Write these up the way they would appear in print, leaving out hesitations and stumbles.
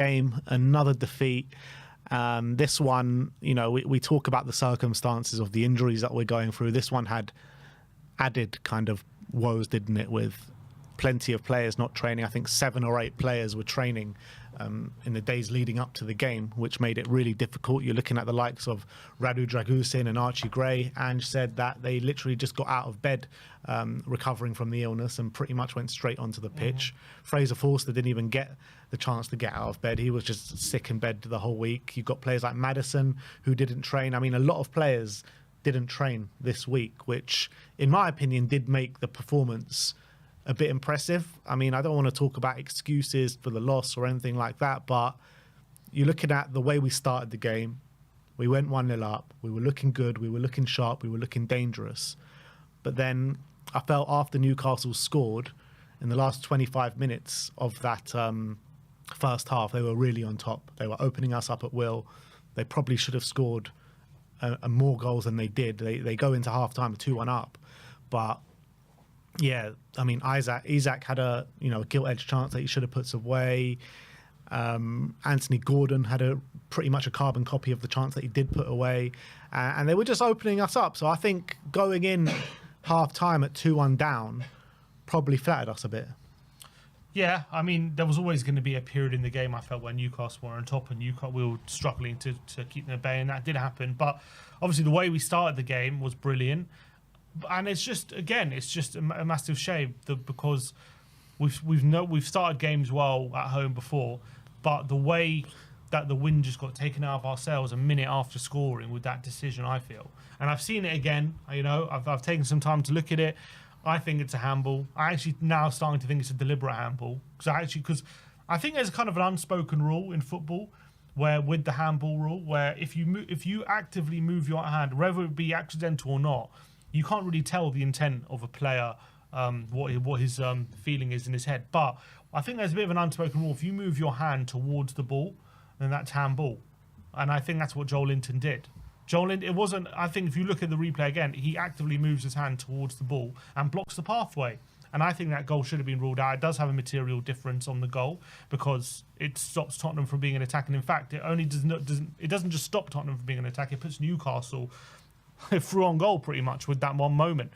game, another defeat. This one, we talk about the circumstances of the injuries that we're going through. This one had added kind of woes, didn't it, with plenty of players not training. I think 7 or 8 players were training in the days leading up to the game, which made it really difficult. You're looking at the likes of Radu Dragusin and Archie Gray. Ange said that they literally just got out of bed recovering from the illness and pretty much went straight onto the pitch. Fraser Forster didn't even get the chance to get out of bed. He was just sick in bed the whole week. You've got players like Maddison who didn't train. I mean, a lot of players didn't train this week, which in my opinion did make the performance a bit impressive. I mean, I don't want to talk about excuses for the loss or anything like that, but you're looking at the way we started the game. We went 1-0 up. We were looking good. We were looking sharp. We were looking dangerous. But then I felt after Newcastle scored, in the last 25 minutes of that first half, they were really on top. They were opening us up at will. They probably should have scored more goals than they did. They go into half-time 2-1 up. But yeah, I mean, Isak had a gilt-edged chance that he should have put away. Anthony Gordon had pretty much a carbon copy of the chance that he did put away, and they were just opening us up. So I think going in half-time at 2-1 down probably flattered us a bit. Yeah, I mean, there was always going to be a period in the game, I felt, when Newcastle were on top and we were struggling to keep them at bay, and that did happen. But obviously the way we started the game was brilliant. And it's just a massive shame because we've started games well at home before, but the way that the win just got taken out of our sails a minute after scoring with that decision, I feel. And I've seen it again. I've taken some time to look at it. I think it's a handball. I actually now starting to think it's a deliberate handball because I think there's kind of an unspoken rule in football where with the handball rule, where if you actively move your hand, whether it be accidental or not, you can't really tell the intent of a player, what his feeling is in his head. But I think there's a bit of an unspoken rule. If you move your hand towards the ball, then that's handball. And I think that's what Joel Linton did. I think if you look at the replay again, he actively moves his hand towards the ball and blocks the pathway. And I think that goal should have been ruled out. It does have a material difference on the goal because it stops Tottenham from being an attack. And in fact, it doesn't just stop Tottenham from being an attack. It puts Newcastle through on goal pretty much with that one moment.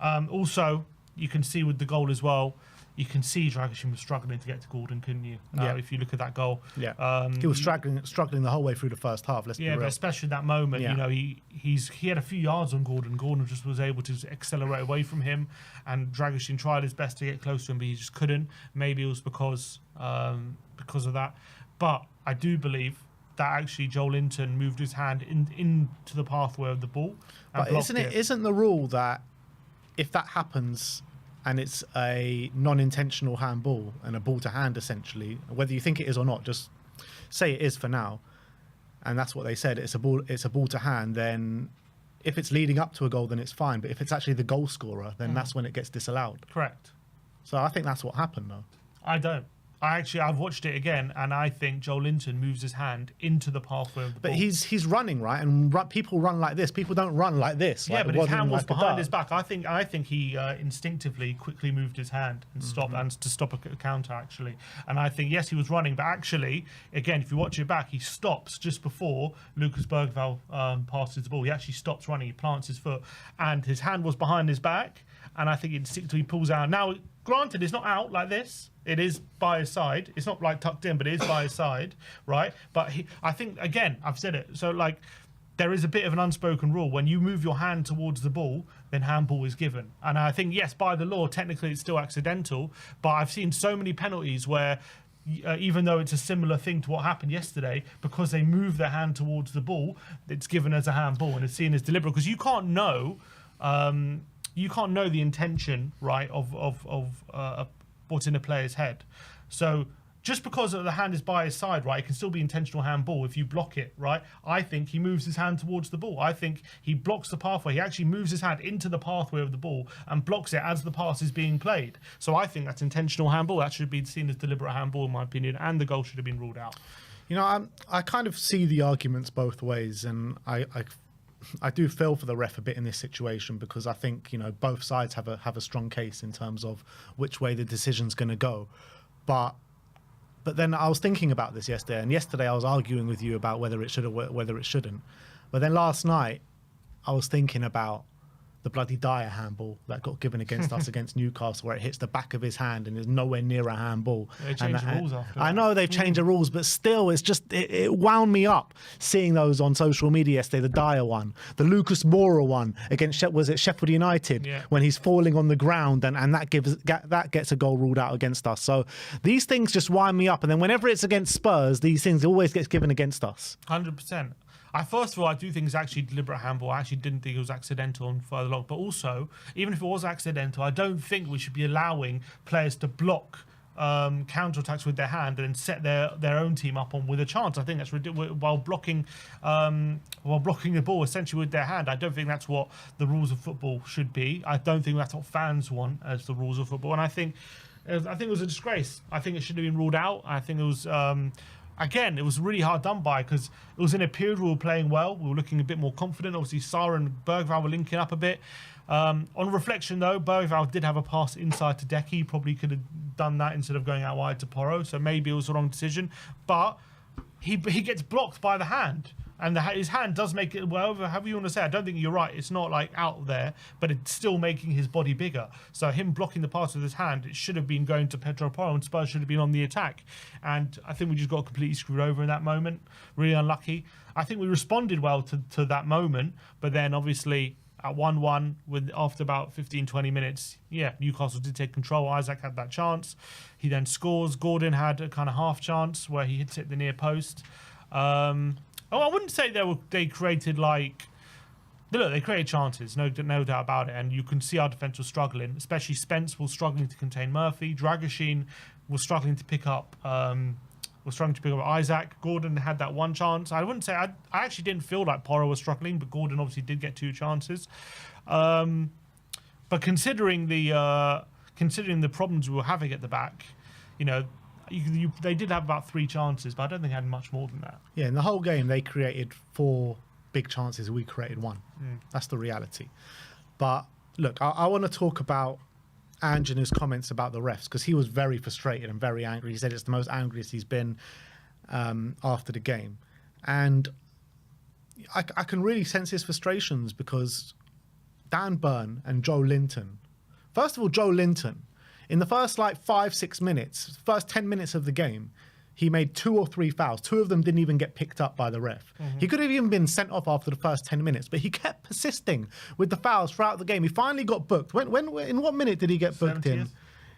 Also, you can see with the goal as well, you can see Dragusin was struggling to get to Gordon, couldn't you? If you look at that goal. Yeah. He was struggling the whole way through the first half, let's be real. But especially that moment, he had a few yards on Gordon. Gordon just was able to accelerate away from him, and Dragusin tried his best to get close to him, but he just couldn't. Maybe it was because of that. But I do believe that actually Joel Linton moved his hand into the pathway of the ball. But isn't the rule that if that happens and it's a non-intentional handball and a ball to hand, essentially, whether you think it is or not, just say it is for now, and that's what they said, it's a ball to hand, then if it's leading up to a goal, then it's fine. But if it's actually the goal scorer, then that's when it gets disallowed. Correct. So I think that's what happened, though. I don't. I've watched it again, and I think Joel Linton moves his hand into the pathway of the ball. But he's running, right? And people run like this. People don't run like this. Yeah, but his hand was behind his back. I think he instinctively quickly moved his hand and stopped, and to stop a counter, actually. And I think, yes, he was running, but actually, again, if you watch it back, he stops just before Lucas Bergvall passes the ball. He actually stops running. He plants his foot, and his hand was behind his back, and I think instinctively pulls out. Now, granted, it's not out like this. It is by his side. It's not like tucked in, but it is by his side, right? But I think, again, I've said it. So, like, there is a bit of an unspoken rule. When you move your hand towards the ball, then handball is given. And I think, yes, by the law, technically it's still accidental. But I've seen so many penalties where, even though it's a similar thing to what happened yesterday, because they move their hand towards the ball, it's given as a handball and it's seen as deliberate. Because you can't know the intention, right, of what's in a player's head. So just because the hand is by his side, right, it can still be intentional handball if you block it, right? I think he moves his hand towards the ball. I think he blocks the pathway. He actually moves his hand into the pathway of the ball and blocks it as the pass is being played. So I think that's intentional handball. That should be seen as deliberate handball, in my opinion, and the goal should have been ruled out. I kind of see the arguments both ways, and I do feel for the ref a bit in this situation because I think both sides have a strong case in terms of which way the decision's going to go. But But then I was thinking about this yesterday, and yesterday I was arguing with you about whether it should or whether it shouldn't. But then last night I was thinking about the bloody Dyer handball that got given against us against Newcastle, where it hits the back of his hand and is nowhere near a handball. They changed the rules after I that. know they've changed the rules, but still, it's just it wound me up seeing those on social media yesterday. The Dyer one, the Lucas Moura one against Sheffield United, when he's falling on the ground and that gets a goal ruled out against us. So these things just wind me up, and then whenever it's against Spurs, these things always gets given against us. 100%. First of all, I do think it's actually deliberate handball. I actually didn't think it was accidental and further along. But also, even if it was accidental, I don't think we should be allowing players to block counter-attacks with their hand and then set their own team up on with a chance. I think that's ridiculous. While blocking the ball essentially with their hand, I don't think that's what the rules of football should be. I don't think that's what fans want as the rules of football. And I think it was a disgrace. I think it should have been ruled out. I think it was... Again, it was really hard done by because it was in a period we were playing well. We were looking a bit more confident. Obviously, Sarr and Bergvall were linking up a bit. On reflection, though, Bergvall did have a pass inside to Decky. He probably could have done that instead of going out wide to Porro. So maybe it was the wrong decision. But he gets blocked by the hand. And his hand does make it, however you want to say. I don't think you're right. It's not like out there, but it's still making his body bigger. So him blocking the pass with his hand, it should have been going to Pedro Porro, and Spurs should have been on the attack. And I think we just got completely screwed over in that moment. Really unlucky. I think we responded well to that moment, but then obviously at 1-1, after about 15-20 minutes, Newcastle did take control. Isaac had that chance. He then scores. Gordon had a kind of half chance where he hit the near post. I wouldn't say they created they created chances, no doubt about it, and you can see our defence was struggling, especially Spence was struggling to contain Murphy, Dragoshin was struggling to pick up Isaac. Gordon had that one chance. I wouldn't say I actually didn't feel like Porro was struggling, but Gordon obviously did get two chances. But considering the problems we were having at the back, they did have about 3 chances, but I don't think they had much more than that. Yeah, in the whole game, they created 4 big chances. We created 1. That's the reality. But look, I want to talk about Angenu's comments about the refs, because he was very frustrated and very angry. He said it's the most angriest he's been after the game. And I can really sense his frustrations, because Dan Burn and Joe Linton... First of all, Joe Linton... In the first 5-6 minutes, first 10 minutes of the game, he made 2 or 3 fouls. 2 of them didn't even get picked up by the ref. He could have even been sent off after the first 10 minutes, but he kept persisting with the fouls throughout the game. He finally got booked. In what minute did he get booked 70th?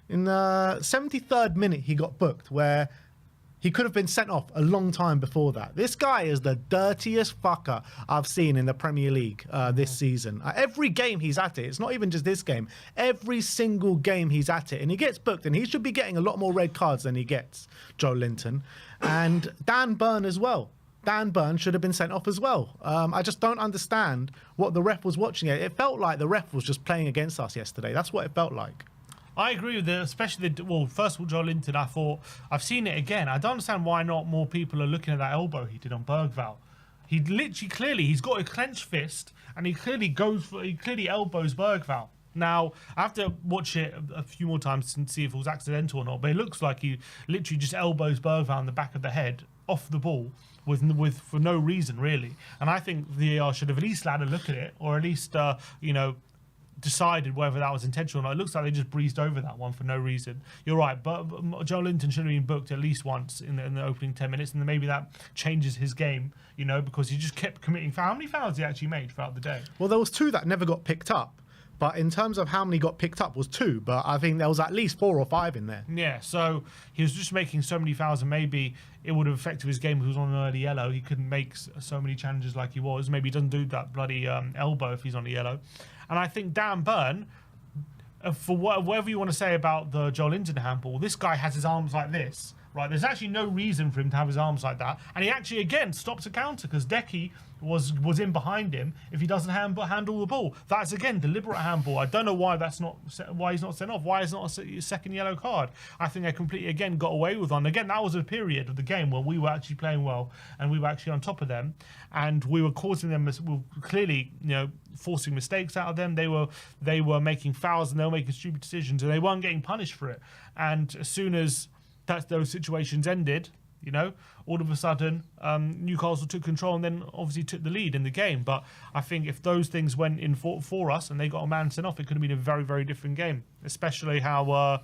in the 73rd minute, he got booked, where he could have been sent off a long time before that. This guy is the dirtiest fucker I've seen in the Premier League this season. Every game he's at it. It's not even just this game. Every single game he's at it. And he gets booked, and he should be getting a lot more red cards than he gets, Joe Linton. And Dan Burn as well. Dan Burn should have been sent off as well. I just don't understand what the ref was watching. It felt like the ref was just playing against us yesterday. That's what it felt like. I agree with it, especially first of all, Joe Linton, I thought, I've seen it again. I don't understand why not more people are looking at that elbow he did on Bergvall. He literally, he's got a clenched fist, and he clearly elbows Bergvall. Now, I have to watch it a few more times and see if it was accidental or not, but it looks like he literally just elbows Bergvall in the back of the head off the ball for no reason, really. And I think VAR should have at least had a look at it, or at least, decided whether that was intentional or not. It looks like they just breezed over that one for no reason. You're right, but Joe Linton should have been booked at least once in the opening 10 minutes, and then maybe that changes his game, because he just kept committing fouls. How many fouls he actually made throughout the day? Well, there was 2 that never got picked up, but in terms of how many got picked up was 2, but I think there was at least 4 or 5 in there. Yeah, so he was just making so many fouls, and maybe it would have affected his game if he was on an early yellow. He couldn't make so many challenges like he was. Maybe he doesn't do that bloody elbow if he's on a yellow. And I think Dan Burn, for whatever you want to say about the Joe Linton handball, this guy has his arms like this, right? There's actually no reason for him to have his arms like that. And he actually, again, stops a counter, because Decky was in behind him if he doesn't handle the ball. That's, again, deliberate handball. I don't know why why he's not sent off. Why is not a second yellow card? I think they completely, again, got away with one. Again, that was a period of the game where we were actually playing well, and we were actually on top of them, and we were causing them, we were clearly, forcing mistakes out of them. They were making fouls, and they were making stupid decisions, and they weren't getting punished for it. And as soon as those situations ended, you know, all of a sudden Newcastle took control and then obviously took the lead in the game. But I think if those things went in for us and they got a man sent off, it could have been a very, very different game, especially how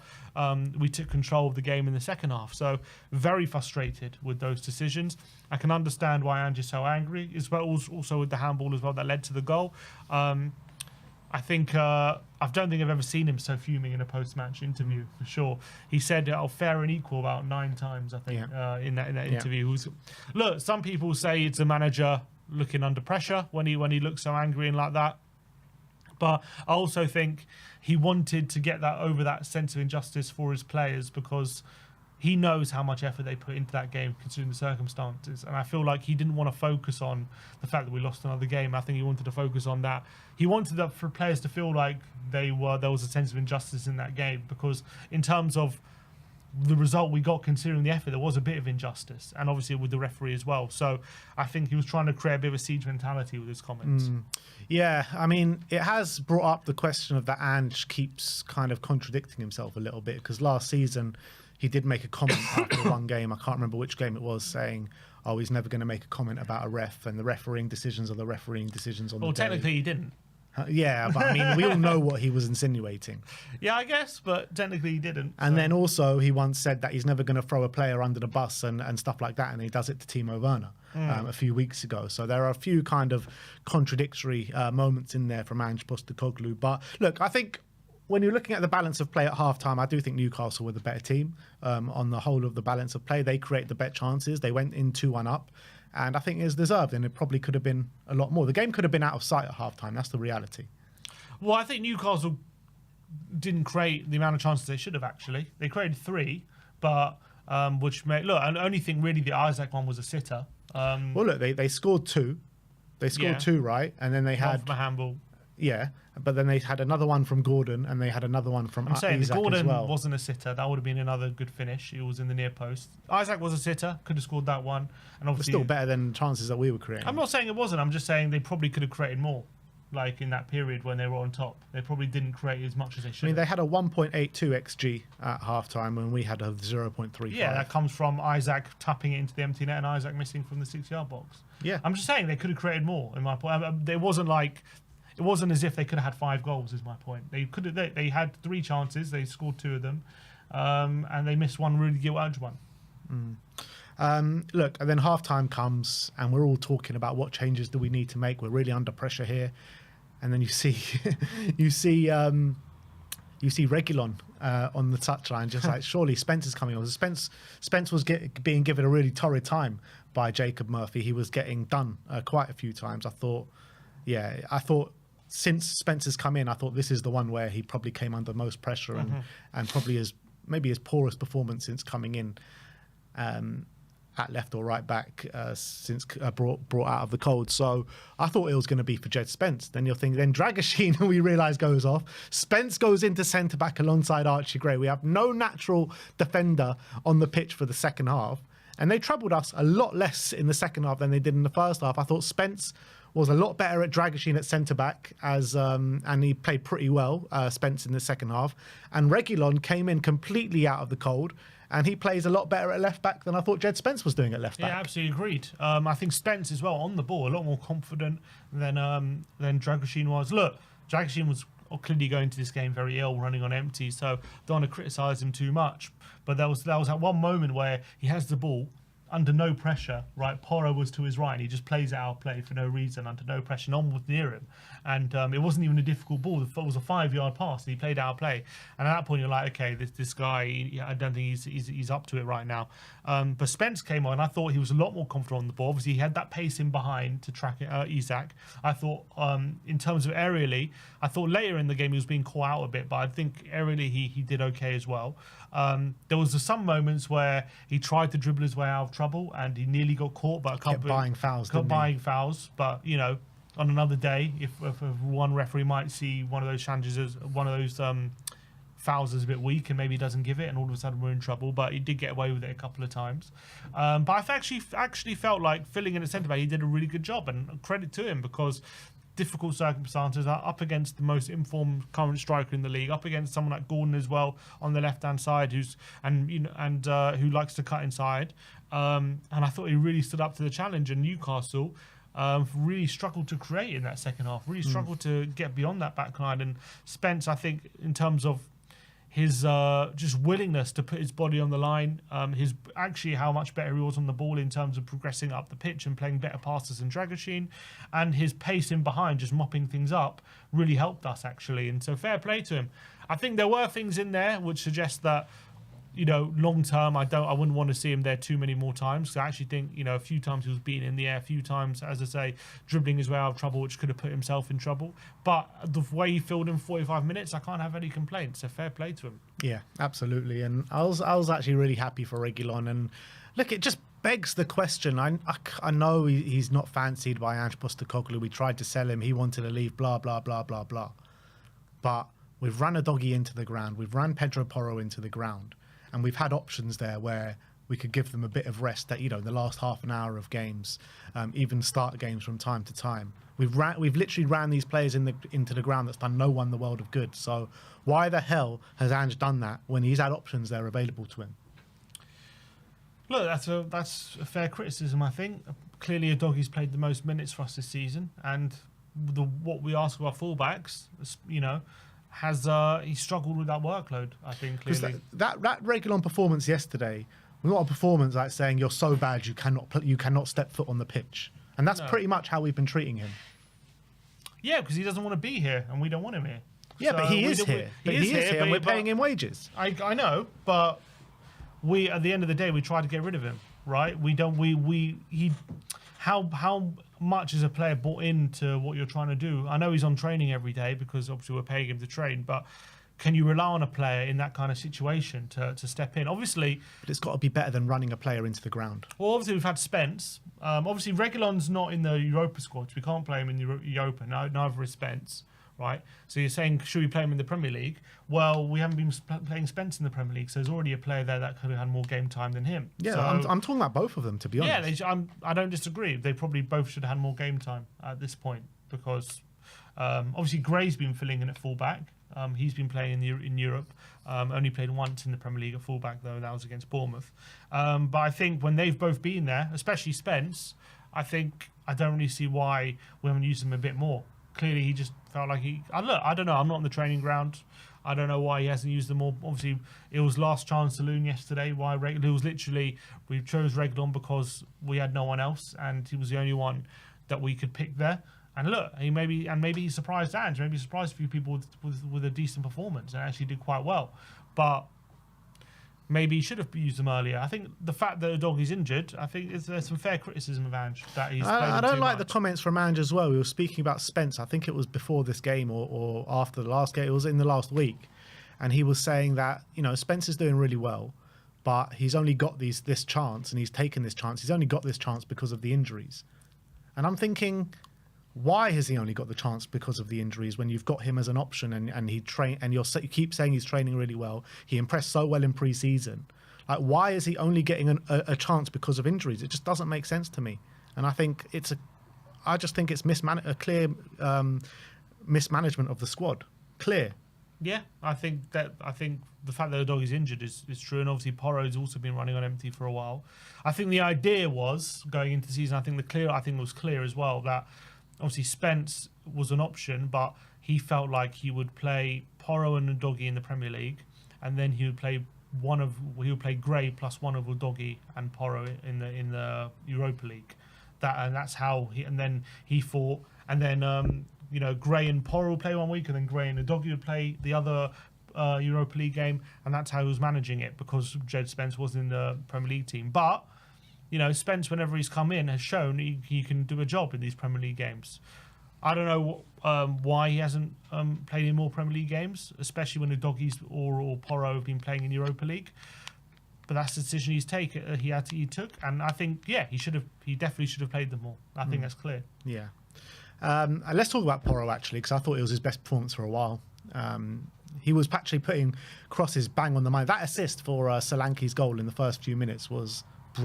we took control of the game in the second half. So very frustrated with those decisions. I can understand why Ange's so angry, as well, also with the handball as well that led to the goal. I think I don't think I've ever seen him so fuming in a post-match interview, for sure. He said fair and equal about 9 times, I think, in that interview. Look, some people say it's a manager looking under pressure when he looks so angry and like that. But I also think he wanted to get that over, that sense of injustice for his players, because he knows how much effort they put into that game considering the circumstances. And I feel like he didn't want to focus on the fact that we lost another game. I think he wanted to focus on that. He wanted for players to feel like there was a sense of injustice in that game, because in terms of the result we got, considering the effort, there was a bit of injustice, and obviously with the referee as well. So I think he was trying to create a bit of a siege mentality with his comments. Yeah, I mean, it has brought up the question of that Ange keeps kind of contradicting himself a little bit, because last season he did make a comment after one game, I can't remember which game it was, saying, oh, he's never going to make a comment about a ref, and the refereeing decisions are the refereeing decisions on the day. Well, technically he didn't. Yeah, but I mean, we all know what he was insinuating. Yeah, I guess, but technically he didn't. And then also he once said that he's never going to throw a player under the bus and stuff like that, and he does it to Timo Werner a few weeks ago. So there are a few kind of contradictory moments in there from Ange Postecoglou. But look, I think when you're looking at the balance of play at halftime, I do think Newcastle were the better team on the whole of the balance of play. They create the better chances. They went in 2-1 up. And I think it was deserved, and it probably could have been a lot more. The game could have been out of sight at halftime. That's the reality. Well, I think Newcastle didn't create the amount of chances they should have, actually. They created 3, but which made... Look, I only think really the Isaac one was a sitter. Well, look, they scored 2. They scored 2, right? And then they had... From a handball. Yeah, but then they had another one from Gordon, and they had another one from Isaac as well. Gordon wasn't a sitter. That would have been another good finish. He was in the near post. Isaac was a sitter. Could have scored that one. And obviously, but still better than chances that we were creating. I'm not saying it wasn't. I'm just saying they probably could have created more. Like in that period when they were on top, they probably didn't create as much as they should. I mean, they had a 1.82 XG at halftime when we had a 0.35. Yeah, that comes from Isaac tapping it into the empty net and Isaac missing from the 6-yard box. Yeah, I'm just saying they could have created more. In my point, it wasn't like. It wasn't as if they could have had 5 goals, is my point. They could have. They had 3 chances. They scored 2 of them, and they missed one really gilt-edged one. Look, and then halftime comes, and we're all talking about what changes do we need to make. We're really under pressure here, and then you see, you see Reguilon on the touchline, just like surely Spence is coming on. Spence was being given a really torrid time by Jacob Murphy. He was getting done quite a few times. I thought since Spencer's come in, I thought this is the one where he probably came under most pressure and probably maybe his poorest performance since coming in at left or right back since brought out of the cold. So I thought it was going to be for Jed Spence. Then you'll think, then Dragoshin, we realise, goes off. Spence goes into centre-back alongside Archie Gray. We have no natural defender on the pitch for the second half. And they troubled us a lot less in the second half than they did in the first half. I thought Spence was a lot better at Dragoshin at centre-back, and he played pretty well, Spence, in the second half. And Reguilon came in completely out of the cold, and he plays a lot better at left-back than I thought Jed Spence was doing at left-back. Yeah, absolutely agreed. I think Spence as well, on the ball, a lot more confident than Dragoshin was. Look, Dragoshin was clearly going to this game very ill, running on empty, so don't want to criticise him too much. But there was that one moment where he has the ball, under no pressure, right? Porro was to his right, and he just plays it out play for no reason, under no pressure. No one was near him. And it wasn't even a difficult ball. It was a 5-yard pass, and he played out play. And at that point, you're like, okay, this guy, I don't think he's up to it right now. But Spence came on, and I thought he was a lot more confident on the ball. Obviously, he had that pace in behind to track Isaac. I thought, in terms of aerially, I thought later in the game he was being caught out a bit, but I think aerially he did okay as well. There was some moments where he tried to dribble his way out of trouble, and he nearly got caught, but kept buying fouls. But you know, on another day, if one referee might see one of those challenges as one of those fouls as a bit weak, and maybe he doesn't give it, and all of a sudden we're in trouble. But he did get away with it a couple of times. But I actually felt like filling in at centre back, he did a really good job, and credit to him, because difficult circumstances, up against the most informed current striker in the league, up against someone like Gordon as well on the left-hand side, who likes to cut inside. And I thought he really stood up to the challenge. And Newcastle really struggled to create in that second half, really struggled to get beyond that back line. And Spence, I think, in terms of his just willingness to put his body on the line, his actually how much better he was on the ball in terms of progressing up the pitch and playing better passes than Dragoshin, and his pace in behind, just mopping things up, really helped us actually. And so fair play to him. I think there were things in there which suggest that, you know, long term, I wouldn't want to see him there too many more times. So I actually think, you know, a few times he was beaten in the air, a few times, as I say, dribbling his way out of trouble, which could have put himself in trouble. But the way he filled in 45 minutes, I can't have any complaints. So fair play to him. Yeah, absolutely. And I was actually really happy for Reguilon. And look, it just begs the question. I know he's not fancied by Ange Postecoglou. We tried to sell him. He wanted to leave, blah, blah, blah, blah, blah. But we've run Udogie into the ground. We've run Pedro Porro into the ground. And we've had options there where we could give them a bit of rest that, you know, in the last half an hour of games, even start games from time to time. We've literally ran these players into the ground. That's done no one the world of good. So why the hell has Ange done that when he's had options there available to him? Look, that's a fair criticism, I think. Clearly, Udogie's played the most minutes for us this season, and what we ask of our fullbacks, you know, he struggled with that workload, I think, clearly. That Reguilon performance yesterday was not a performance like saying you're so bad you cannot step foot on the pitch. And that's pretty much how we've been treating him. Yeah, because he doesn't want to be here, and we don't want him here. Yeah, so but he is here. He is here, and we're paying him wages. I know, but we, at the end of the day, we try to get rid of him, right? How much is a player bought into what you're trying to do? I know he's on training every day because obviously we're paying him to train, but can you rely on a player in that kind of situation to step in? Obviously, but it's got to be better than running a player into the ground. Well, obviously we've had Spence. Obviously Reguilon's not in the Europa squad. We can't play him in the Europa. Neither is Spence, right? So you're saying should we play him in the Premier League? Well, we haven't been playing Spence in the Premier League, so there's already a player there that could have had more game time than him. Yeah, so, I'm talking about both of them, to be honest. Yeah, I don't disagree. They probably both should have had more game time at this point because obviously Gray's been filling in at fullback. He's been playing in Europe. Only played once in the Premier League at fullback, though, and that was against Bournemouth. But I think when they've both been there, especially Spence, I don't really see why we haven't used him a bit more. Clearly, he just felt like I don't know. I'm not on the training ground. I don't know why he hasn't used them more. Obviously, it was last chance saloon yesterday. It was literally we chose Reguilon because we had no one else, and he was the only one that we could pick there. And look, maybe he surprised Ange. Maybe he surprised a few people with a decent performance and actually did quite well. But maybe he should have used them earlier. I think the fact that Udogie's injured, I think there's some fair criticism of Ange that he's played I don't like much. the comments from Ange as well. We were speaking about Spence. I think it was before this game or after the last game. It was in the last week. And he was saying that, you know, Spence is doing really well, but he's only got this chance and he's taken this chance. He's only got this chance because of the injuries. And I'm thinking, why has he only got the chance because of the injuries when you've got him as an option and he train and you keep saying he's training really well? He impressed so well in pre-season. Like, why is he only getting a chance because of injuries? It just doesn't make sense to me. And I think I just think it's a clear mismanagement of the squad. Clear. Yeah, I think the fact that Udogie's injured is true, and obviously Porro's also been running on empty for a while. I think the idea was going into the season. I think it was clear as well that obviously Spence was an option, but he felt like he would play Porro and Udogie in the Premier League, and then he would play Gray plus one of Udogie and Porro in the Europa League. That's how he thought, and then Gray and Porro would play one week, and then Gray and Udogie would play the other Europa League game, and that's how he was managing it because Jed Spence was in the Premier League team. But Spence, whenever he's come in, has shown he can do a job in these Premier League games. I don't know why he hasn't played in more Premier League games, especially when Udogie's or Porro have been playing in Europa League. But that's the decision he took, and I think he definitely should have played them more. I think that's clear. Yeah. Let's talk about Porro actually, because I thought it was his best performance for a while. He was actually putting crosses bang on the mind. That assist for Solanke's goal in the first few minutes was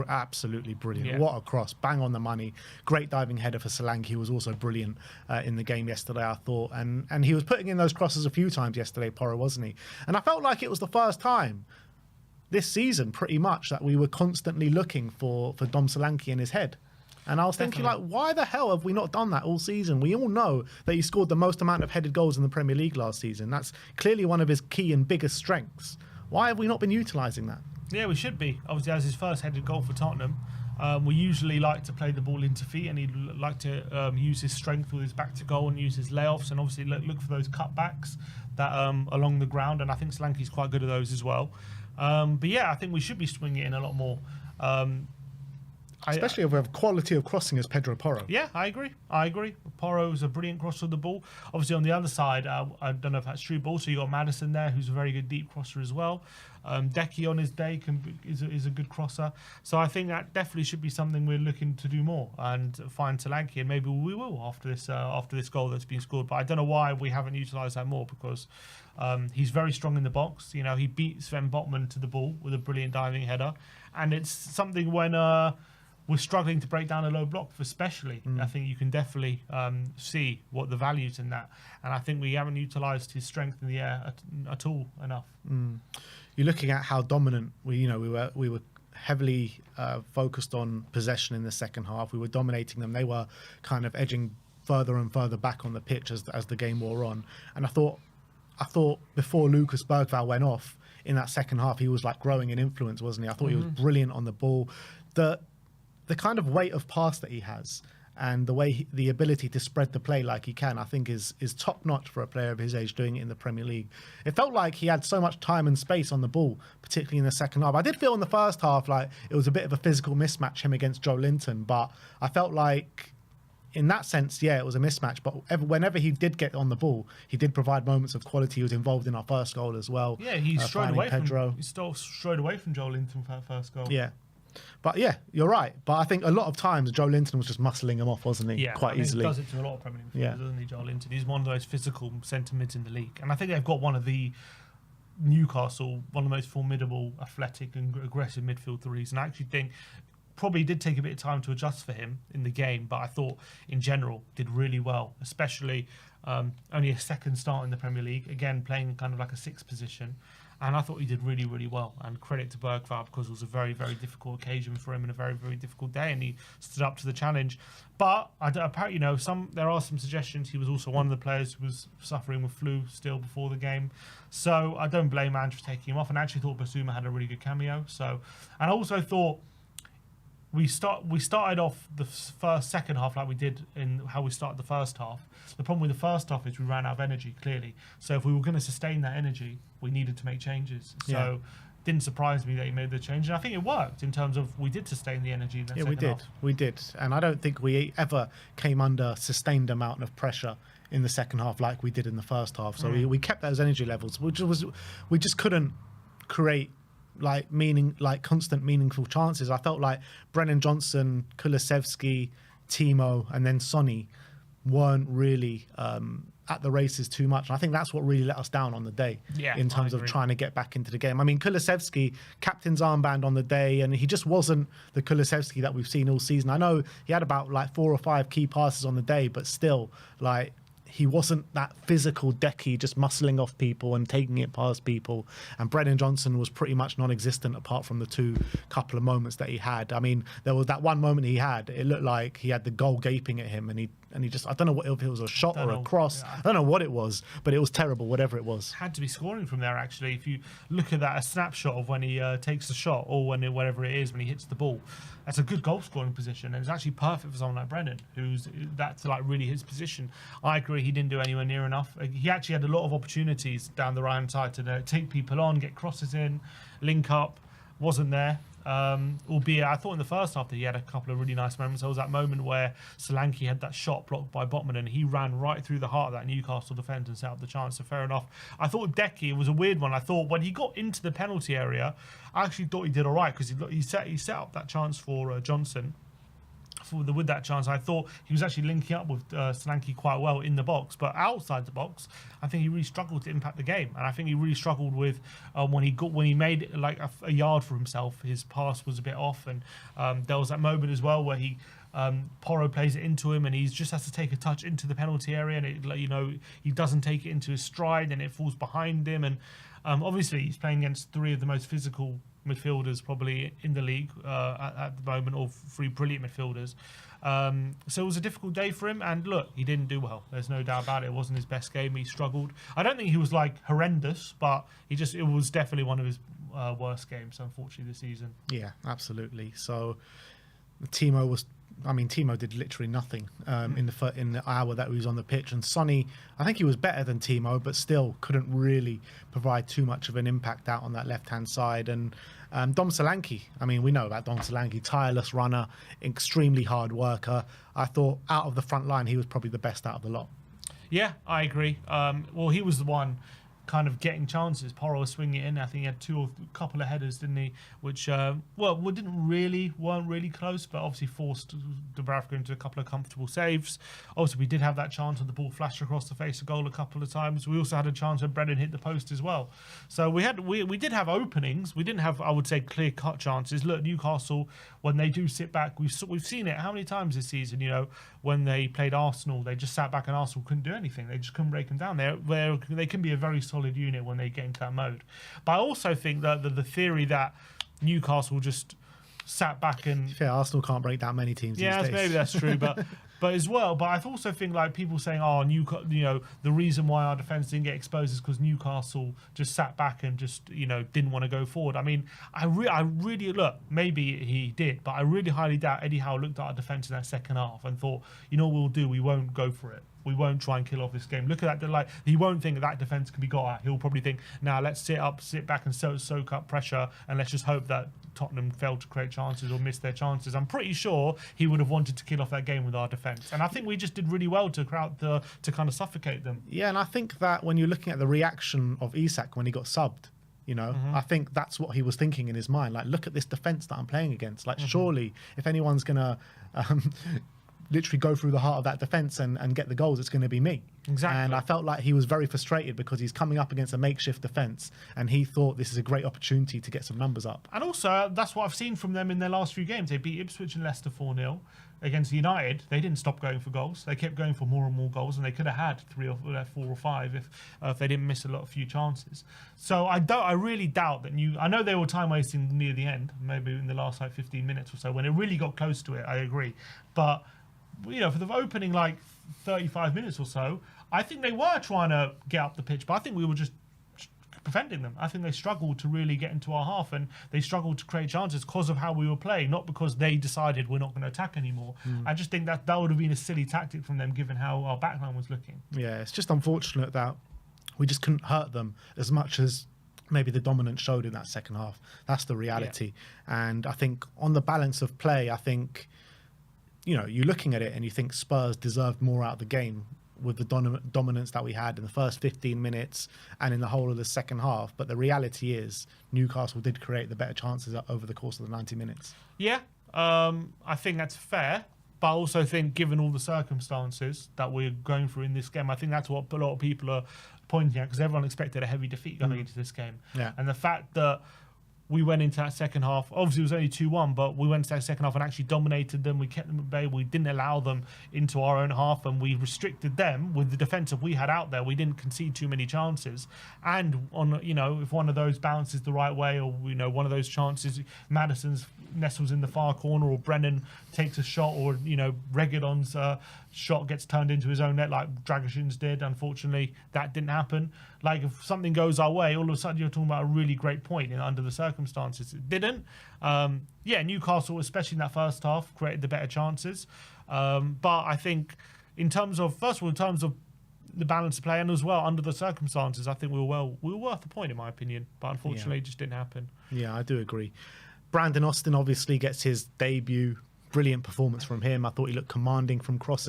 absolutely brilliant. Yeah. What a cross, bang on the money. Great diving header for Solanke, who was also brilliant in the game yesterday, I thought. And he was putting in those crosses a few times yesterday, Porro, wasn't he? And I felt like it was the first time this season, pretty much, that we were constantly looking for Dom Solanke in his head. And I was thinking, like, why the hell have we not done that all season? We all know that he scored the most amount of headed goals in the Premier League last season. That's clearly one of his key and biggest strengths. Why have we not been utilising that? Yeah, we should be. Obviously, as his first headed goal for Tottenham, we usually like to play the ball into feet, and he'd like to use his strength with his back to goal and use his layoffs, and obviously look for those cutbacks that along the ground. And I think Solanke's quite good at those as well. But yeah, I think we should be swinging it in a lot more. Especially if we have quality of crossing as Pedro Porro. Yeah, I agree. Porro's a brilliant crosser of the ball. Obviously, on the other side, I don't know if that's true, but also you got Maddison there, who's a very good deep crosser as well. Decky on his day is a good crosser. So I think that definitely should be something we're looking to do more and find Solanke, and maybe we will after this goal that's been scored. But I don't know why we haven't utilised that more, because he's very strong in the box. You know, he beat Sven Botman to the ball with a brilliant diving header, and it's something when we're struggling to break down a low block, especially. I think you can definitely see what the value's in that, and I think we haven't utilised his strength in the air at all enough. You're looking at how dominant we were heavily focused on possession in the second half. We were dominating them. They were kind of edging further and further back on the pitch as the game wore on. And I thought before Lucas Bergvall went off in that second half, he was like growing in influence, wasn't he? I thought he was brilliant on the ball. The kind of weight of pass that he has, and the ability to spread the play like he can, I think is top notch for a player of his age doing it in the Premier League. It felt like he had so much time and space on the ball, particularly in the second half. I did feel in the first half like it was a bit of a physical mismatch, him against Joe Linton, but I felt like in that sense, yeah, it was a mismatch. But whenever he did get on the ball, he did provide moments of quality. He was involved in our first goal as well. Yeah, he strode away from Joe Linton for that first goal. Yeah. But yeah, you're right. But I think a lot of times Joe Linton was just muscling him off, wasn't he? Yeah, quite easily. He does it to a lot of Premier League players, doesn't he, Joe Linton? He's one of those physical centre mids in the league. And I think they've got one of the Newcastle, one of the most formidable, athletic and aggressive midfield threes. And I actually think probably did take a bit of time to adjust for him in the game, but I thought in general did really well, especially only a second start in the Premier League, again playing kind of like a sixth position. And I thought he did really, really well. And credit to Bergvall, because it was a very, very difficult occasion for him and a very, very difficult day, and he stood up to the challenge. But apparently, there are some suggestions he was also one of the players who was suffering with flu still before the game. So I don't blame Ange for taking him off. And I actually thought Basuma had a really good cameo. And I also thought we started off the second half like we did in how we started the first half. The problem with the first half is we ran out of energy, clearly. So if we were going to sustain that energy, we needed to make changes. So it didn't surprise me that he made the change. And I think it worked in terms of we did sustain the energy in the second half. We did. And I don't think we ever came under sustained amount of pressure in the second half like we did in the first half. So we kept those energy levels, we just couldn't create constant meaningful chances. I felt like Brennan Johnson, Kulusevski, Timo, and then Sonny weren't really at the races too much. And I think that's what really let us down on the day in terms of trying to get back into the game. I mean, Kulusevski, captain's armband on the day, and he just wasn't the Kulusevski that we've seen all season. I know he had about 4 or 5 key passes on the day, but still, he wasn't that physical Decky just muscling off people and taking it past people. And Brennan Johnson was pretty much non-existent apart from the couple of moments that he had. I mean, there was that one moment he had, it looked like he had the goal gaping at him, and he just, I don't know if it was a shot or a cross. I don't know what it was, but it was terrible, whatever it was. Had to be scoring from there, actually. If you look at that, a snapshot of when he takes the shot or whatever it is, when he hits the ball, that's a good goal scoring position, and it's actually perfect for someone like Brennan, that's really his position. I agree, he didn't do anywhere near enough. He actually had a lot of opportunities down the right hand side to take people on, get crosses in, link up. Wasn't there. Albeit I thought in the first half that he had a couple of really nice moments. There was that moment where Solanke had that shot blocked by Botman, and he ran right through the heart of that Newcastle defence and set up the chance. So fair enough. I thought Decky was a weird one. I thought when he got into the penalty area, I actually thought he did all right, because he set up that chance for Johnson. with that chance. I thought he was actually linking up with Solanke quite well in the box, but outside the box, I think he really struggled to impact the game. And I think he really struggled with when he made like a yard for himself, his pass was a bit off, and there was that moment as well where Porro plays it into him, and he just has to take a touch into the penalty area, and he doesn't take it into his stride, and it falls behind him. And obviously, he's playing against three of the most physical midfielders probably in the league at the moment, or three brilliant midfielders. So it was a difficult day for him, and look, he didn't do well. There's no doubt about it. It wasn't his best game. He struggled. I don't think he was like horrendous, but it was definitely one of his worst games, unfortunately, this season. Yeah, absolutely. So Timo did literally nothing in the hour that he was on the pitch, and Sonny, I think he was better than Timo, but still couldn't really provide too much of an impact out on that left-hand side. And Dom Solanke, we know about Dom Solanke, tireless runner, extremely hard worker. I thought out of the front line, he was probably the best out of the lot. Yeah, I agree. Well, he was the one kind of getting chances. Porro was swinging it in. I think he had a couple of headers, didn't he? Which weren't really close, but obviously forced Dubravka into a couple of comfortable saves. Obviously, we did have that chance when the ball flashed across the face of goal a couple of times. We also had a chance when Brennan hit the post as well. So we did have openings. We didn't have, I would say, clear cut chances. Look, Newcastle, when they do sit back, we've seen it how many times this season. When they played Arsenal, they just sat back and Arsenal couldn't do anything. They just couldn't break them down. They can be a very solid unit when they get into that mode. But I also think that the theory that Newcastle just sat back and... Yeah, Arsenal can't break that many teams these days. Maybe that's true, but I also think like people saying, the reason why our defence didn't get exposed is because Newcastle just sat back and just didn't want to go forward. I really look, maybe he did, but I really highly doubt Eddie Howe looked at our defence in that second half and thought, what we'll do, we won't go for it. We won't try and kill off this game. Look at that. He won't think that defence can be got at. He'll probably think, let's sit back and soak up pressure, and let's just hope that Tottenham failed to create chances or miss their chances. I'm pretty sure he would have wanted to kill off that game with our defence. And I think we just did really well to kind of suffocate them. Yeah, and I think that when you're looking at the reaction of Isak when he got subbed, I think that's what he was thinking in his mind. Like, look at this defence that I'm playing against. Like, surely if anyone's going to... literally go through the heart of that defence and get the goals, it's going to be me. Exactly. And I felt like he was very frustrated because he's coming up against a makeshift defence, and he thought this is a great opportunity to get some numbers up. And also, that's what I've seen from them in their last few games. They beat Ipswich and Leicester 4-0. Against United, they didn't stop going for goals. They kept going for more and more goals, and they could have had 3 or 4 or 5 if they didn't miss a few chances. So I really doubt that I know they were time wasting near the end, maybe in the last 15 minutes or so when it really got close to it. I agree, but for the opening 35 minutes or so, I think they were trying to get up the pitch, but I think we were just preventing them. I think they struggled to really get into our half, and they struggled to create chances because of how we were playing, not because they decided we're not going to attack anymore. I just think that would have been a silly tactic from them given how our backline was looking. Yeah, it's just unfortunate that we just couldn't hurt them as much as maybe the dominance showed in that second half. That's the reality. Yeah. And I think on the balance of play, I think... you're looking at it and you think Spurs deserved more out of the game with the dominance that we had in the first 15 minutes and in the whole of the second half. But the reality is Newcastle did create the better chances over the course of the 90 minutes. Yeah, I think that's fair. But I also think given all the circumstances that we're going through in this game, I think that's what a lot of people are pointing at, because everyone expected a heavy defeat going into this game. Yeah. And the fact that we went into that second half, obviously it was only 2-1, but we went into that second half and actually dominated them. We kept them at bay. We didn't allow them into our own half, and we restricted them with the defence that we had out there. We didn't concede too many chances. And if one of those bounces the right way, or one of those chances, Maddison's nestles in the far corner, or Brennan takes a shot, or Reguilon's shot gets turned into his own net like Dragoshin's did. Unfortunately, that didn't happen. Like, if something goes our way, all of a sudden you're talking about a really great point under the circumstances. It didn't. Newcastle, especially in that first half, created the better chances. But I think in terms of the balance of play, and as well under the circumstances, I think we were worth the point in my opinion. But unfortunately, it just didn't happen. Yeah, I do agree. Brandon Austin obviously gets his debut. Brilliant performance from him. I thought he looked commanding from crosses.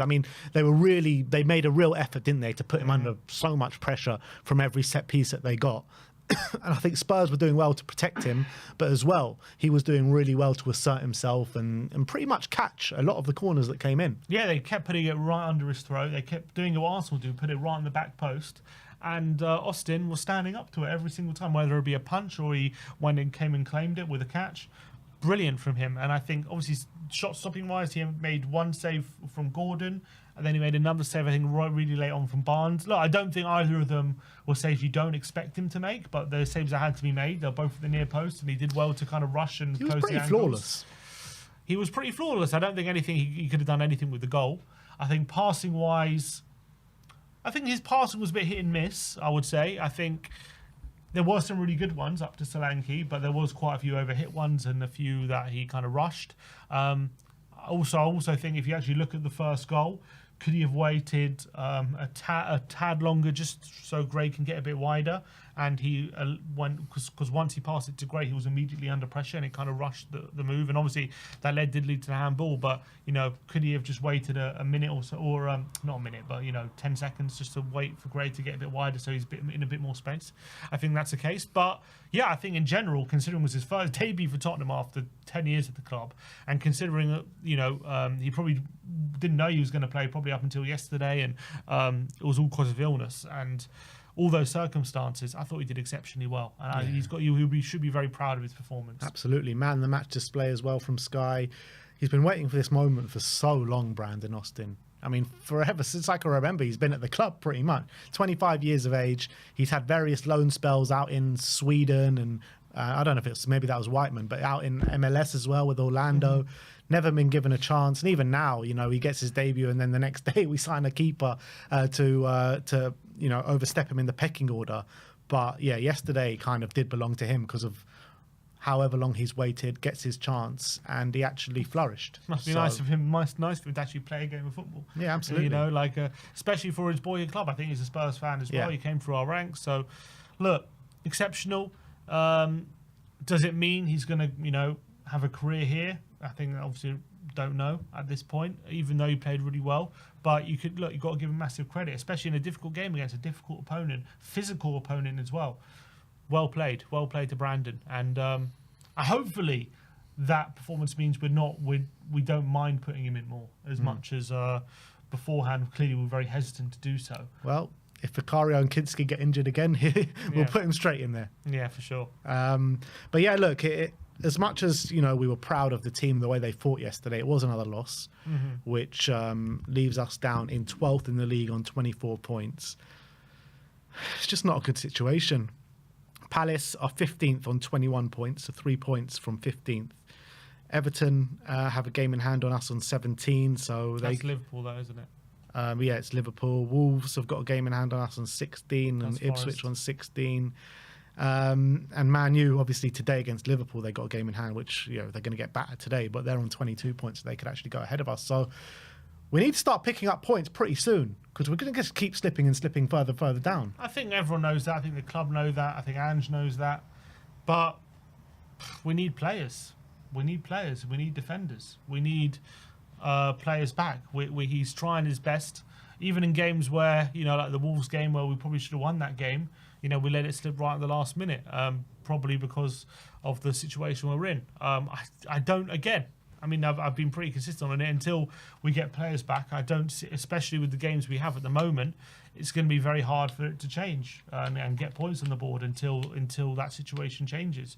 They made a real effort, didn't they, to put him under so much pressure from every set piece that they got. And I think Spurs were doing well to protect him, but as well, he was doing really well to assert himself and pretty much catch a lot of the corners that came in. Yeah, they kept putting it right under his throat. They kept doing what Arsenal do, put it right on the back post. And Austin was standing up to it every single time, whether it be a punch or he went and came and claimed it with a catch. Brilliant from him. And I think, obviously, shot-stopping wise, he made one save from Gordon, and then he made another save, I think, really late on from Barnes. Look, I don't think either of them were saves you don't expect him to make, but the saves that had to be made, they're both at the near post, and he did well to kind of rush and close the angles. He was pretty flawless. He was pretty flawless. I don't think he could have done anything with the goal. I think passing-wise, I think his passing was a bit hit and miss, I would say. I think there were some really good ones up to Solanke, but there was quite a few overhit ones and a few that he kind of rushed. I also think if you actually look at the first goal, could he have waited a tad longer just so Gray can get a bit wider? And he went, because once he passed it to Gray, he was immediately under pressure and it kind of rushed the move. And obviously that did lead to the handball. But, could he have just waited a minute or so, or not a minute, but, 10 seconds just to wait for Gray to get a bit wider so he's in a bit more space? I think that's the case. But, yeah, I think in general, considering it was his first debut for Tottenham after 10 years at the club, and considering that, he probably didn't know he was going to play probably up until yesterday, and it was all because of illness. And all those circumstances, I thought he did exceptionally well. And he should be very proud of his performance. Absolutely. Man, the match display as well from Sky. He's been waiting for this moment for so long, Brandon Austin. I mean, forever, since I can remember, he's been at the club pretty much. 25 years of age. He's had various loan spells out in Sweden and I don't know if maybe that was Whiteman, but out in MLS as well with Orlando. Never been given a chance. And even now, he gets his debut and then the next day we sign a keeper to overstep him in the pecking order. But yeah, yesterday kind of did belong to him because of however long he's waited, gets his chance, and he actually flourished. Must be nice of him. Nice for him to actually play a game of football. Yeah, absolutely. Especially for his boyhood club. I think he's a Spurs fan as well. He came through our ranks. So, look, exceptional. Does it mean he's going to, have a career here? I think obviously don't know at this point, even though he played really well. But you've got to give him massive credit, especially in a difficult game against a difficult opponent, physical opponent as well. Well played to Brandon, and hopefully that performance means we don't mind putting him in more as much as beforehand. Clearly, we're very hesitant to do so. Well, if Vicario and Kinski get injured again, we'll put him straight in there. Yeah, for sure. But yeah, look, as much as we were proud of the team the way they fought yesterday, it was another loss, which leaves us down in 12th in the league on 24 points. It's just not a good situation. Palace are 15th on 21 points, so 3 points from 15th. Everton have a game in hand on us on 17, so that's Liverpool, though, isn't it? Yeah, it's Liverpool. Wolves have got a game in hand on us on 16, and Ipswich Forest on 16. And Man U, obviously today against Liverpool, they got a game in hand, which they're going to get battered today, but they're on 22 points, so they could actually go ahead of us. So we need to start picking up points pretty soon, because we're going to just keep slipping further down. I think everyone knows that. I think the club know that. I think Ange knows that. But we need players. We need defenders. We need players back. He's trying his best, even in games where like the Wolves game where we probably should have won that game. We let it slip right at the last minute, probably because of the situation we're in. I don't. Again, I mean, I've been pretty consistent on it. Until we get players back, I don't see, especially with the games we have at the moment, it's going to be very hard for it to change and get points on the board until that situation changes.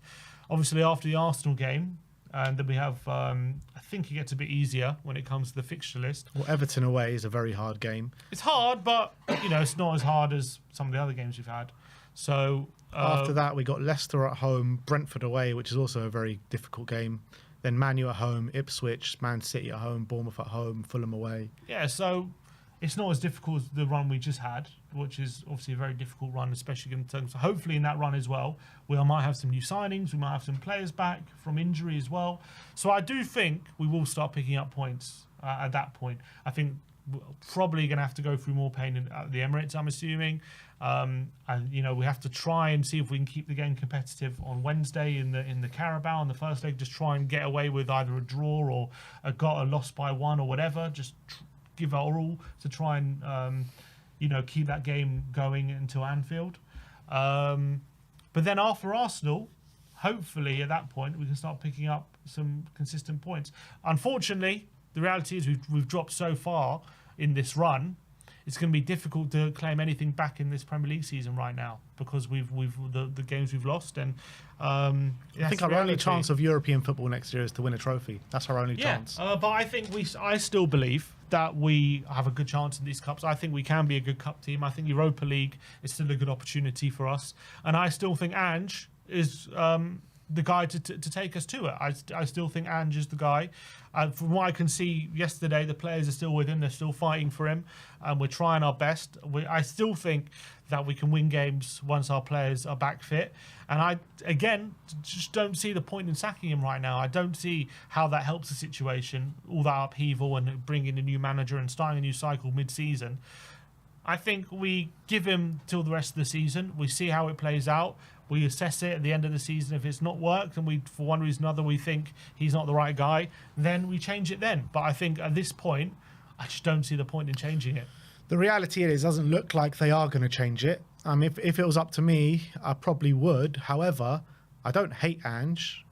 Obviously, after the Arsenal game. And then we have, I think it gets a bit easier when it comes to the fixture list. Well, Everton away is a very hard game. It's hard, but, it's not as hard as some of the other games we've had. So after that, we got Leicester at home, Brentford away, which is also a very difficult game. Then Man U at home, Ipswich, Man City at home, Bournemouth at home, Fulham away. Yeah, so it's not as difficult as the run we just had, which is obviously a very difficult run, especially in terms of hopefully in that run as well, we might have some new signings, we might have some players back from injury as well. So I do think we will start picking up points at that point. I think we're probably going to have to go through more pain at the Emirates, I'm assuming. And we have to try and see if we can keep the game competitive on Wednesday in the Carabao on the first leg. Just try and get away with either a draw or a loss by one or whatever. Just give our all to try and keep that game going until Anfield. But then after Arsenal, hopefully at that point we can start picking up some consistent points. Unfortunately, the reality is we've dropped so far in this run. It's going to be difficult to claim anything back in this Premier League season right now because we've the games we've lost, and I think our only chance of European football next year is to win a trophy. That's our only chance. But I think I still believe that we have a good chance in these cups. I think we can be a good cup team. I think Europa League is still a good opportunity for us, and I still think Ange is the guy to take us to it. I still think Ange is the guy. From what I can see yesterday, the players are still with him. They're still fighting for him, and we're trying our best. I still think that we can win games once our players are back fit. And I, again, just don't see the point in sacking him right now. I don't see how that helps the situation, all that upheaval and bringing a new manager and starting a new cycle mid-season. I think we give him till the rest of the season. We see how it plays out. We assess it at the end of the season. If it's not worked and we, for one reason or another, we think he's not the right guy, then we change it then. But I think at this point, I just don't see the point in changing it. The reality is, it doesn't look like they are going to change it. If it was up to me, I probably would. However, I don't hate Ange.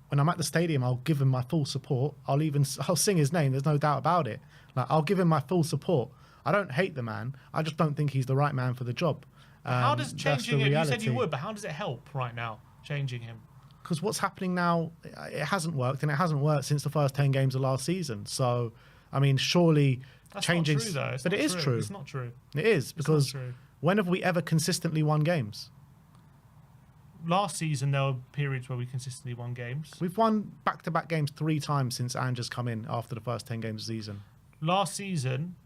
When I'm at the stadium, I'll give him my full support. I'll sing his name. There's no doubt about it. I'll give him my full support. I don't hate the man. I just don't think he's the right man for the job. How does changing him, you said you would, but how does it help right now, changing him? Because what's happening now, it hasn't worked, and it hasn't worked since the first 10 games of last season. So, surely that's changing... Not true, though. But it is true. It's not true. It is, because when have we ever consistently won games? Last season, there were periods where we consistently won games. We've won back-to-back games 3 times since Ange has come in after the first 10 games of the season. Last season,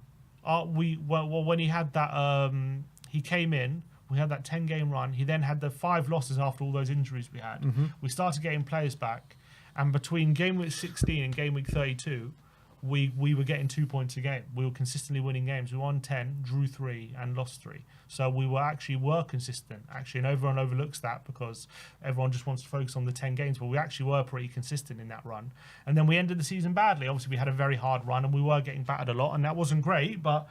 when he had that... he came in, we had that 10-game run. He then had the 5 losses after all those injuries we had. Mm-hmm. We started getting players back, and between game week 16 and game week 32, we were getting 2 points a game. We were consistently winning games. We won 10, drew 3, and lost 3. So we were consistent, actually, and everyone overlooks that because everyone just wants to focus on the 10 games, but we actually were pretty consistent in that run. And then we ended the season badly. Obviously, we had a very hard run, and we were getting battered a lot, and that wasn't great, but...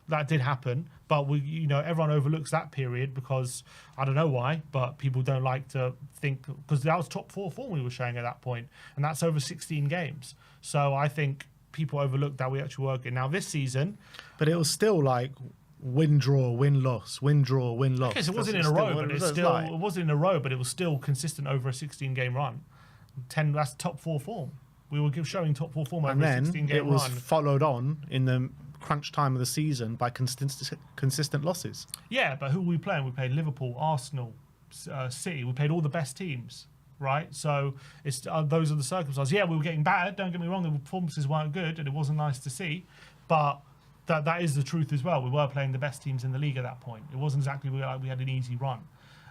that did happen, but everyone overlooks that period because I don't know why, but people don't like to think because that was top 4 form we were showing at that point, and that's over 16 games. So I think people overlook that we actually work it. Now this season, but it was still like win draw win loss, win draw win loss. Okay, so it wasn't in a row, but it wasn't in a row, but it was still consistent over a 16-game run. 10, that's top 4 form. We were showing top 4 form over a 16-game run. It was followed on in the crunch time of the season by consistent losses. Yeah, but who were we playing? We played Liverpool, Arsenal, City. We played all the best teams, right? So it's those are the circumstances. Yeah, we were getting battered. Don't get me wrong, the performances weren't good, and it wasn't nice to see. But that is the truth as well. We were playing the best teams in the league at that point. It wasn't exactly like we had an easy run.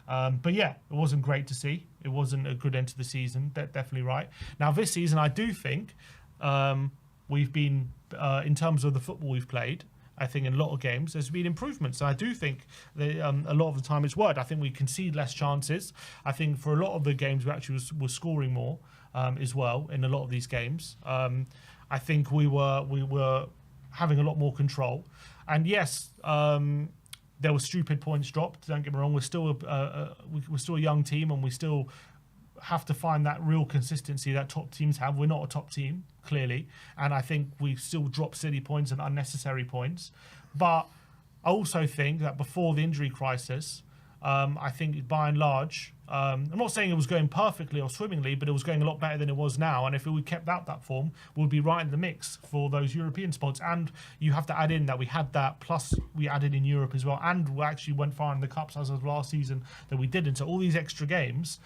But yeah, it wasn't great to see. It wasn't a good end to the season. Definitely right. Now this season, I do think we've been, in terms of the football we've played, I think in a lot of games there's been improvements. And I do think that a lot of the time it's worked. I think we concede less chances. I think for a lot of the games we actually were scoring more as well in a lot of these games. I think we were having a lot more control. And yes, there were stupid points dropped. Don't get me wrong. We're still a young team, and we still have to find that real consistency that top teams have. We're not a top team, clearly, and I think we still drop silly points and unnecessary points. But I also think that before the injury crisis, I think by and large, I'm not saying it was going perfectly or swimmingly, but it was going a lot better than it was now. And if we kept that form, we'd be right in the mix for those European spots. And you have to add in that we had that, plus we added in Europe as well. And we actually went far in the Cups as of last season that we didn't. So all these extra games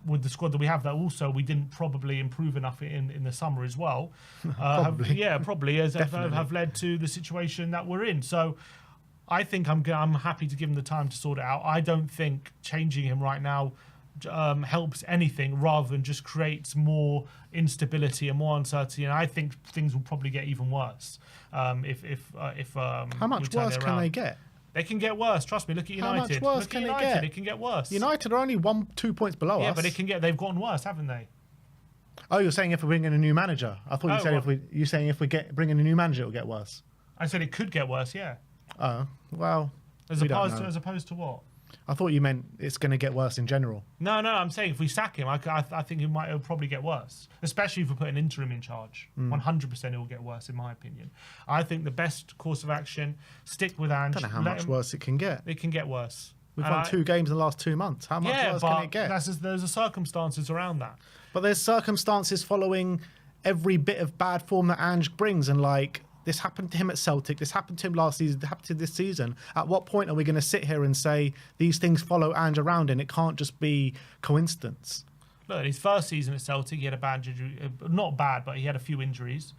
with the squad that we have, that also we didn't probably improve enough in the summer as well. Probably have led to the situation that we're in. So I think I'm happy to give him the time to sort it out. I don't think changing him right now helps anything, rather than just creates more instability and more uncertainty. And I think things will probably get even worse if how much worse can they get? They can get worse. Trust me. Look at United. How much worse look can at they United. get? It can get worse. United are only 1-2 points below us. Yeah, but it can get. They've gotten worse, haven't they? Oh, you're saying if we bring in a new manager? I thought you said you're saying if we bring in a new manager, it'll get worse. I said it could get worse. Yeah. Oh, well, as opposed to what? I thought you meant it's going to get worse in general. No, I'm saying if we sack him, I think it'll probably get worse, especially if we put an interim in charge. 100% it will get worse, in my opinion. I think the best course of action, stick with Ange. I don't know how much worse it can get. It can get worse. We've won 2 games in the last 2 months. How much worse can it get? There's circumstances around that. But there's circumstances following every bit of bad form that Ange brings, and like, this happened to him at Celtic, this happened to him last season, it happened to this season. At what point are we going to sit here and say these things follow Ange around and it can't just be coincidence? Look, his first season at Celtic, he had a bad injury. Not bad, but he had a few injuries.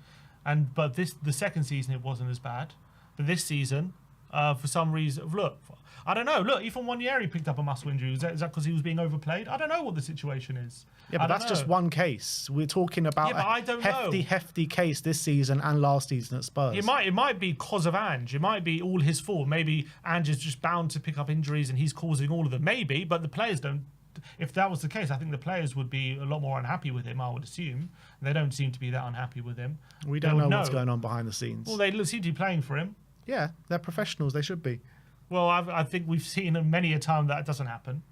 But the second season, it wasn't as bad. But this season, for some reason, look, I don't know. Look, even 1 year he picked up a muscle injury. Is that because he was being overplayed? I don't know what the situation is. Yeah, but that's just one case. We're talking about a hefty case this season and last season at Spurs. It might be because of Ange. It might be all his fault. Maybe Ange is just bound to pick up injuries and he's causing all of them. Maybe, but the players don't. If that was the case, I think the players would be a lot more unhappy with him, I would assume. They don't seem to be that unhappy with him. We don't know what's going on behind the scenes. Well, they seem to be playing for him. Yeah, they're professionals. They should be. Well, I think we've seen many a time that doesn't happen.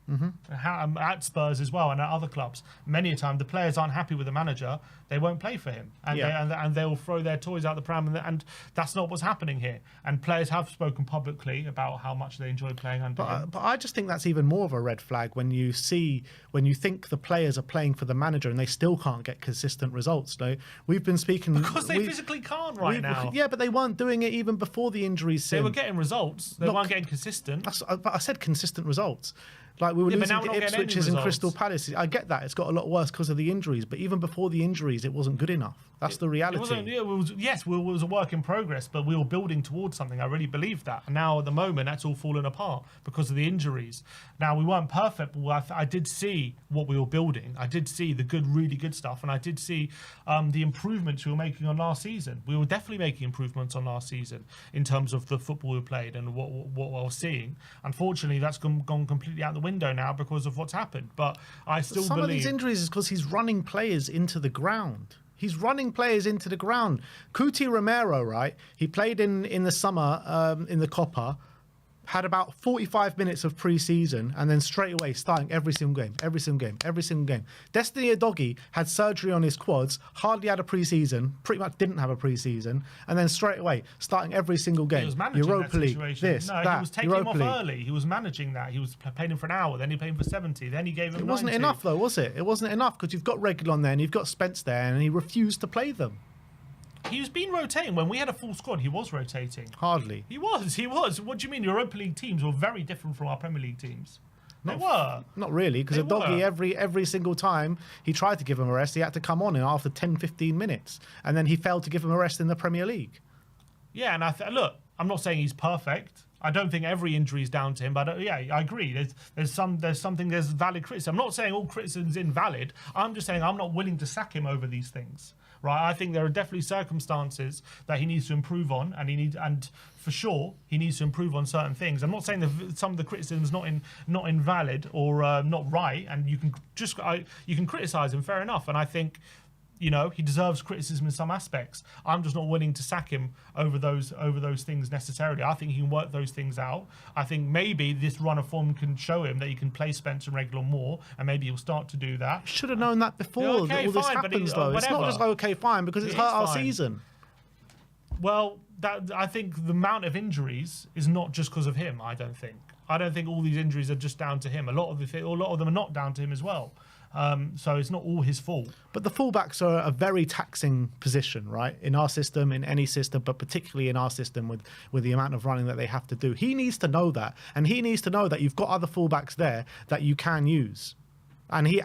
At Spurs as well and at other clubs. Many a time the players aren't happy with the manager, they won't play for him. And they'll throw their toys out the pram. And that's not what's happening here. And players have spoken publicly about how much they enjoy playing under him. But I just think that's even more of a red flag when you think the players are playing for the manager and they still can't get consistent results. So we've been speaking... Because they physically can't now. Yeah, but they weren't doing it even before the injuries. They were getting results. They weren't getting consistent. But I said consistent results. Like we were losing to Ipswich's and Crystal Palace. I get that. It's got a lot worse because of the injuries. But even before the injuries, it wasn't good enough. That's the reality. It was a work in progress, but we were building towards something. I really believe that. And now at the moment, that's all fallen apart because of the injuries. Now, we weren't perfect, but I did see what we were building. I did see the really good stuff. And I did see the improvements we were making on last season. We were definitely making improvements on last season in terms of the football we played and what I was seeing. Unfortunately, that's gone completely out the window now because of what's happened. But I still believe... Some of these injuries is because he's running players into the ground. He's running players into the ground. Cuti Romero, right? He played in the summer in the Copa, had about 45 minutes of pre-season, and then straight away starting every single game. Destiny Udogie had surgery on his quads, hardly had a pre-season, pretty much didn't have a pre-season, and then straight away starting every single game. He was managing Europa that League, situation. this, that, he was taking Europa him off League. early. He was managing that. He was paying him for an hour, then he paid him for 70, then he gave him 90. It wasn't enough though, was it? It wasn't enough because you've got Reguilon there and you've got Spence there, and he refused to play them. He was been rotating. When we had a full squad, he was rotating. Hardly. He was. What do you mean? Europa League teams were very different from our Premier League teams. They were. Not really, because Udogie every single time he tried to give him a rest, he had to come on after 10-15 minutes. And then he failed to give him a rest in the Premier League. Yeah, and look, I'm not saying he's perfect. I don't think every injury is down to him, but I agree. There's valid criticism. I'm not saying all criticism is invalid. I'm just saying I'm not willing to sack him over these things. Right? I think there are definitely circumstances that he needs to improve on, and for sure he needs to improve on certain things. I'm not saying that some of the criticism is not invalid or not right, and you can criticize him, fair enough. And I think, you know, he deserves criticism in some aspects. I'm just not willing to sack him over those things necessarily. I think he can work those things out. I think maybe this run of form can show him that he can play Spence and Reguilon more, and maybe he'll start to do that. Should have known that before all this happens, though. It's not just okay, fine, because it's hurt our season. Well, I think the amount of injuries is not just because of him. I don't think all these injuries are just down to him. A lot of them are not down to him as well. So it's not all his fault. But the fullbacks are a very taxing position, right? In our system, in any system, but particularly in our system with the amount of running that they have to do. He needs to know that. And he needs to know that you've got other fullbacks there that you can use. And he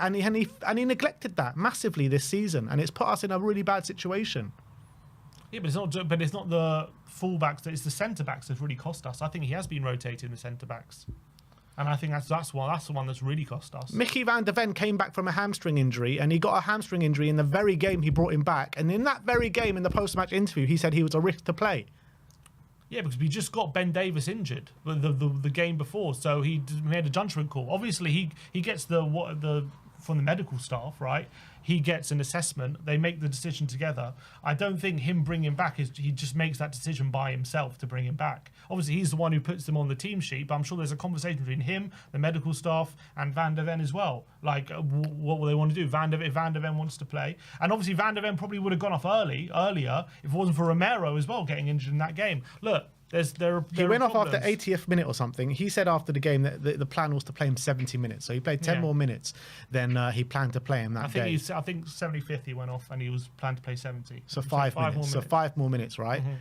neglected that massively this season. And it's put us in a really bad situation. Yeah, but it's not the fullbacks, it's the centre-backs that really cost us. I think he has been rotating the centre-backs. And I think that's the one that's really cost us. Mickey van der Ven came back from a hamstring injury, and he got a hamstring injury in the very game he brought him back. And in that very game, in the post-match interview, he said he was a risk to play. Yeah, because we just got Ben Davies injured the game before, so he made a judgment call. Obviously, he gets the from the medical staff, right? He gets an assessment. They make the decision together. I don't think him bringing back he just makes that decision by himself to bring him back. Obviously, he's the one who puts them on the team sheet, but I'm sure there's a conversation between him, the medical staff, and Van der Ven as well. Like, what will they want to do? If Van der Ven wants to play, and obviously Van der Ven probably would have gone off earlier if it wasn't for Romero as well getting injured in that game. Look. He went off after 80th minute or something. He said after the game that the plan was to play him 70 minutes. So he played 10 more minutes than he planned to play him that day. I think 75th he went off and he was planned to play 70. So 5 minutes. So 5 more minutes, right? Mm-hmm.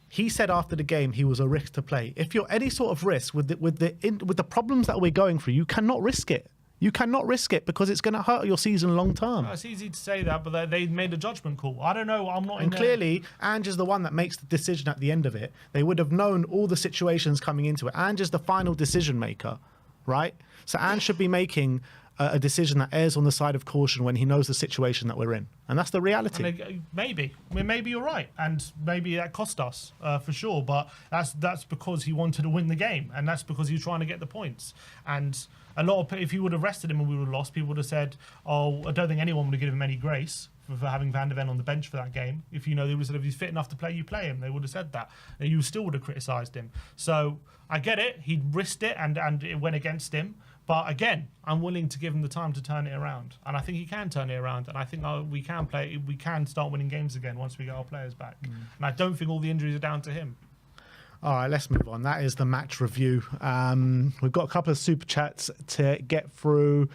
He said after the game he was a risk to play. If you're any sort of risk with the problems that we're going through, you cannot risk it. You cannot risk it because it's going to hurt your season long term. It's easy to say that, but they made a judgment call. I don't know. I'm not. And clearly, Ange is the one that makes the decision at the end of it. They would have known all the situations coming into it. Ange is the final decision maker, right? So Ange should be making a decision that errs on the side of caution when he knows the situation that we're in, and that's the reality. Maybe you're right, and maybe that cost us for sure. But that's because he wanted to win the game, and that's because he was trying to get the points. And a lot of, if he would have rested him and we would have lost, people would have said, "Oh, I don't think anyone would have given him any grace for having Van der Ven on the bench for that game." If they would have said, "If he's fit enough to play, you play him." They would have said that, and you still would have criticised him. So I get it. He risked it, and it went against him. But again, I'm willing to give him the time to turn it around, and I think he can turn it around. And I think we can start winning games again once we get our players back. And I don't think all the injuries are down to him. All right, let's move on. That is the match review. We've got a couple of super chats to get through.